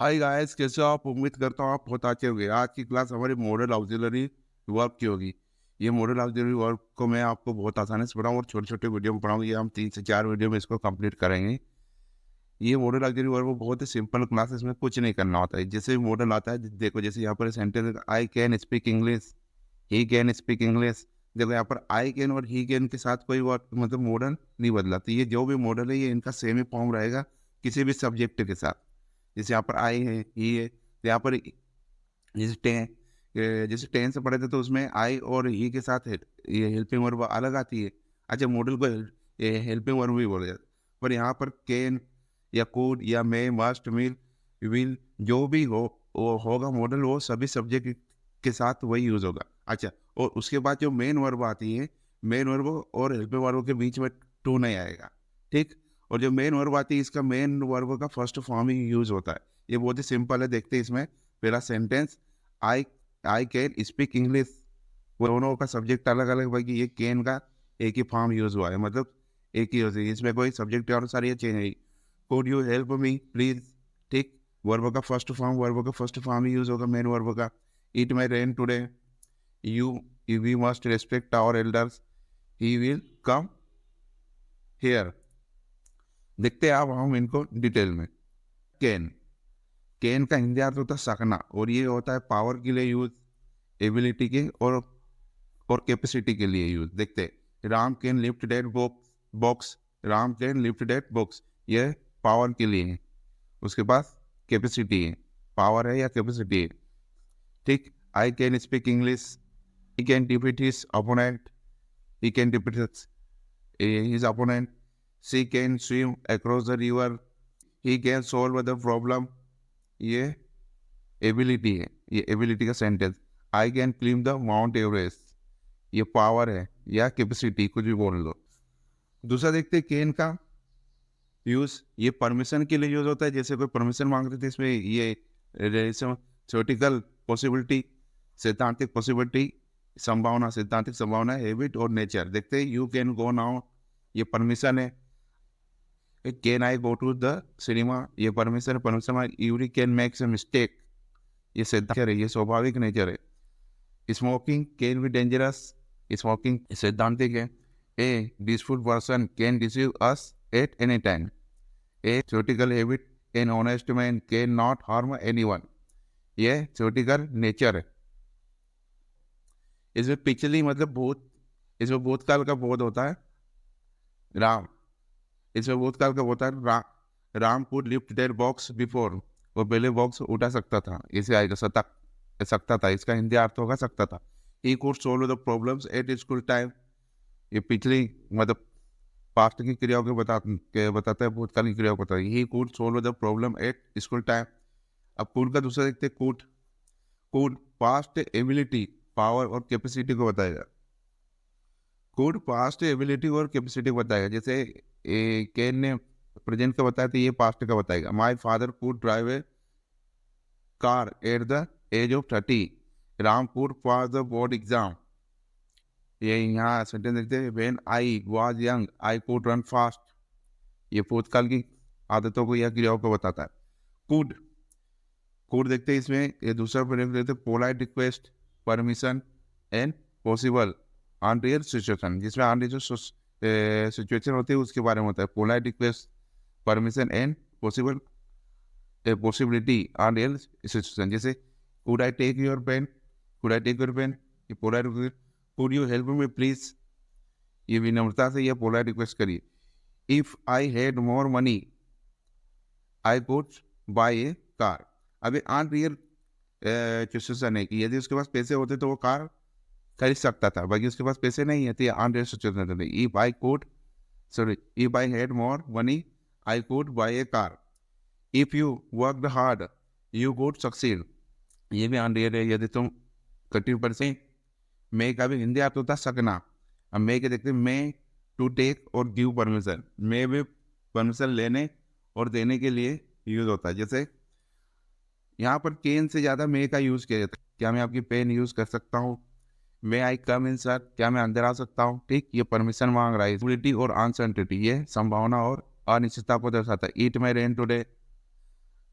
Hi guys, कैसे हो आप? उम्मीद करता हूँ आप बहुत अच्छे होंगे। आज की क्लास हमारी मॉडल ऑक्सिलरी वर्ब की होगी। ये मॉडल ऑक्सिलरी वर्ब को मैं आपको बहुत आसानी से पढ़ाऊँ और छोटे-छोटे वीडियो में पढ़ाऊँगा। ये हम 3 से 4 वीडियो में इसको कंप्लीट करेंगे। ये मॉडल ऑक्सिलरी वर्ब बहुत ही सिंपल क्लास है, इसमें कुछ नहीं करना होता है। जैसे मॉडल आता है, देखो जैसे यहाँ पर sentence I can speak English, he can speak English. देखो यहाँ पर आई कैन और ही कैन के साथ कोई वर्ड मतलब मॉडल नहीं बदला। तो ये जो भी मॉडल है ये इनका सेम ही फॉर्म रहेगा किसी भी सब्जेक्ट के साथ। जैसे यहाँ पर आई है, ही है, तो यहाँ पर जैसे जैसे टेन से पढ़े थे तो उसमें आई और ही के साथ ये हेल्पिंग वर्ब अलग आती है। अच्छा, मॉडल को ये हेल्पिंग वर्ब भी बोला जाता है। पर यहाँ पर कैन या कुड या मे, मस्ट, विल जो भी हो वो होगा मॉडल, वो सभी सब्जेक्ट के साथ वही यूज होगा। अच्छा, और उसके बाद जो मेन वर्ब आती है, मेन वर्ब और हेल्पिंग वर्ब के बीच में टू नहीं आएगा। ठीक। और जो मेन वर्ब आती है, इसका मेन वर्ब का फर्स्ट फॉर्म ही यूज होता है। ये बहुत ही सिंपल है। देखते हैं इसमें पहला sentence, I I can speak English. वो दोनों का सब्जेक्ट अलग अलग, बाकी ये कैन का एक ही फॉर्म यूज हुआ है, मतलब एक ही यूज है, इसमें कोई सब्जेक्ट के अनुसार ये चेंज नहीं। Could you help me please. ठीक। वर्ब का फर्स्ट फॉर्म ही यूज होगा मेन वर्ब का। It may rain today, you we must respect our elders, he will come here. देखते हैं अब हम इनको डिटेल में। कैन, कैन का हिंदी अर्थ होता है सकना, और ये होता है पावर के लिए यूज, एबिलिटी के और कैपेसिटी के लिए यूज। देखते हैं, Ram can lift that box, Ram can lift that box, ये पावर के लिए है। उसके पास कैपेसिटी है, पावर है या कैपेसिटी है। ठीक। I can speak English, he can defeat his opponent, he can defeat his opponent. She can swim across the river. He can solve the problem. ये एबिलिटी है, ये एबिलिटी का sentence. I can climb the Mount Everest, ये power है या capacity, कुछ भी बोल लो। दूसरा देखते हैं कैन का यूज, ये परमिशन के लिए यूज होता है। जैसे कोई परमिशन मांग रहे थे, इसमें ये थ्योरेटिकल पॉसिबिलिटी, सैद्धांतिक पॉसिबिलिटी, संभावना, सैद्धांतिक संभावना, हैबिट और नेचर। देखते हैं, यू कैन गो नाउ, ये परमिशन है। Can I go to the cinema, ये परमिशन, परमिशन। यूरी कैन मेक ए मिस्टेक, ये सिद्धांत है, ये स्वाभाविक नेचर है। Smoking can be dangerous, smoking सैद्धांतिक है। A deceitful person can deceive us at any time, a theoretical habit. An honest man can not harm anyone, ये थ्योरेटिकल नेचर है। इसमें पिछली मतलब भूत, इसमें भूतकाल का बोध होता है। राम, इसमें भूतकाल का होता है Ram could lift their box before, वो पहले बॉक्स उठा सकता था, इसे आएगा सकता था, इसका हिंदी अर्थ होगा सकता था। He could solve the problems at school time, ये पिछली मतलब पास्ट की क्रियाओं के बताता है, भूतकाल की क्रियाओं को बताता है। He could solve the problem at school time. अब कुड का दूसरा देखते हैं, could, could past ability, power और कैपेसिटी को बताएगा। कुड पास्ट एबिलिटी और कैपेसिटी को बताएगा। जैसे केन ने प्रेजेंट का बताया तो ये पास्ट का बताएगा। My father could drive a car at the age of 30, Ram could pass the board exam. ये यहाँ सेंटेंस देखते हैं, when I was young I could run fast, ये भूतकाल की आदतों को या क्रियाओं को बताता है। कुड, कुड देखते हैं इसमें, ये दूसरा प्रेजेंट देखते हैं, polite request, permission and possible unreal situation, जिसमें अनरियल सिचुएशन होती है उसके बारे में होता है। Polite request, permission and possible possibility unreal situation. जैसे could I take your pen, could I take your pen, ये polite request. Could you help me please, ये विनम्रता से यह पोलाइट रिक्वेस्ट करिए। If I had more money I could buy a car, अभी unreal situation है कि यदि उसके पास पैसे होते तो वो कार खरीद सकता था, बाकी उसके पास पैसे नहीं है तो ये अनरियल सिचुएशन है। If I could, sorry, if I had more money I could buy a car. If you worked hard you could succeed, ये भी अनरियल है, यदि तुम कठिन परिश्रम। मे का भी हिंदी अर्थ होता है सकना। अब मे के देखते हैं, मे टू टेक और गिव परमिशन, मे भी परमिशन लेने और देने के लिए यूज होता है। जैसे यहाँ पर कैन से ज्यादा मे का यूज किया जाता है। क्या मैं आपकी पेन यूज कर सकता हूँ? मे आई कम इन सर, क्या मैं अंदर आ सकता हूँ? ठीक, ये परमिशन मांग रहा है। एबिलिटी और अनसर्टेनिटी, ये संभावना और अनिश्चितता को दर्शाता है। It may rain today,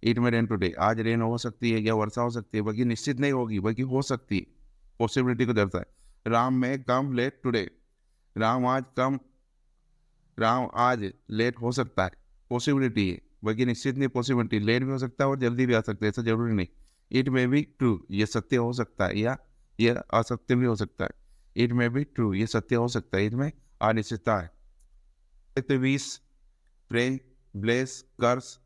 it may rain today, आज रेन हो सकती है या वर्षा हो सकती है, बल्कि निश्चित नहीं होगी बल्कि हो सकती है, पॉसिबिलिटी को दर्शाता है। राम में कम लेट टुडे, राम आज कम, राम आज लेट हो सकता है, पॉसिबिलिटी है बल्कि निश्चित नहीं, पॉसिबिलिटी, लेट भी हो सकता है और जल्दी भी आ सकता है, ऐसा जरूरी नहीं। इट मे बी ट्रू, ये सत्य हो सकता है या ये असत्य भी हो सकता है। इट मे बी ट्रू, ये सत्य हो सकता है, इसमें अनिश्चितता है। विश, प्रे, ब्लेस, कर्स,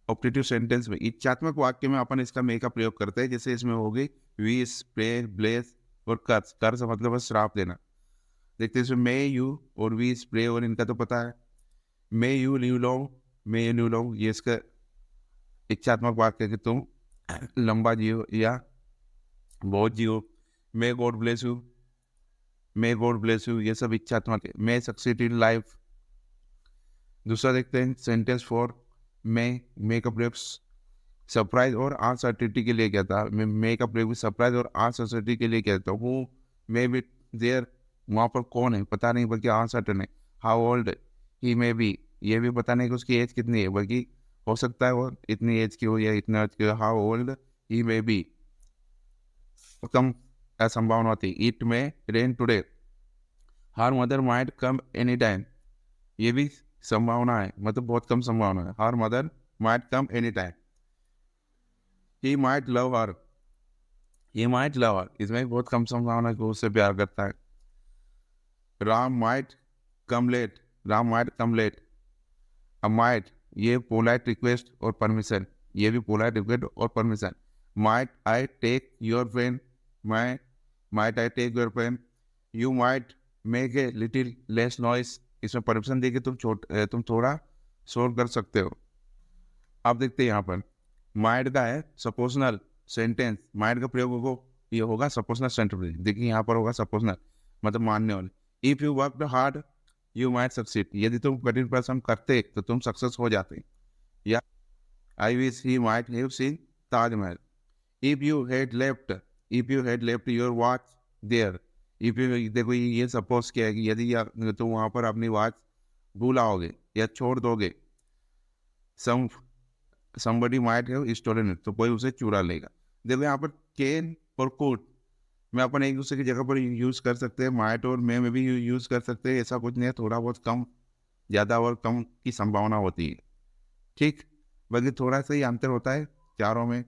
ऑप्टेटिव सेंटेंस में इच्छात्मक वाक्य में अपन इसका मे का प्रयोग करते हैं। जैसे इसमें होगी विश, प्रे, ब्लेस और कर्स। कर्स मतलब है श्राप देना। देखते हैं इसमें मे यू और विश, प्रे और इनका तो पता है। May you live long, may you live long, ये इसका इच्छात्मक वाक्य है कि तुम लंबा जियो या बहुत जियो। May God bless you, may God bless you, ये सब इच्छात्मक है। May succeed in life. दूसरा देखते हैं सेंटेंस फॉर मे का प्रयोग सरप्राइज और अनसर्टेनिटी के लिए किया था। मे का प्रयोग सरप्राइज और अनसर्टेनिटी के लिए किया था। वो मे बी देयर, वहाँ पर कौन है पता नहीं बल्कि अनसर्टेन है। How old he may B, ये भी पता नहीं कि उसकी एज कितनी है, बल्कि हो सकता है वो इतनी एज की हो या इतना एज की हो। How old he may be, कम संभावना होती। It may rain today, her mother might come any time, ये भी संभावना है, मतलब बहुत कम संभावना है। Her mother might come any time. He might love her, he might love her, इसमें बहुत कम संभावना है कि उससे प्यार करता है। Ram might come late, Ram might come late. अब माइट, ये पोलाइट रिक्वेस्ट और परमिशन, ये भी पोलाइट रिक्वेस्ट और permission. Might I take your pen, might I take your pen. You might make a little less noise, इसमें परमिशन देके तुम थोड़ा शोर कर सकते हो। आप देखते हैं यहाँ पर माइट का है सपोजनल सेंटेंस, माइट का प्रयोग होगा, ये होगा सपोजनल सेंटेंस। देखिए यहाँ पर होगा सपोजनल, मतलब मानने वाले। If you work hard you might succeed, यदि तुम कठिन परिश्रम करते तो तुम सक्सेस हो जाते। या I wish he might have seen Taj Mahal. If you had left, if you had left your watch there, if you, देखो ये सपोज किया है कि यदि तुम वहां पर अपनी वॉच भूल आओगे या छोड़ दोगे। somebody might have stolen it, तो कोई उसे चुरा लेगा। देखो यहाँ पर कैन और कुड में अपन एक दूसरे की जगह पर यूज कर सकते हैं। माइट और मे में भी यूज कर सकते हैं, ऐसा कुछ नहीं है, थोड़ा बहुत कम, ज्यादा और कम की संभावना होती है। ठीक, बल्कि थोड़ा सा ही अंतर होता है चारों में।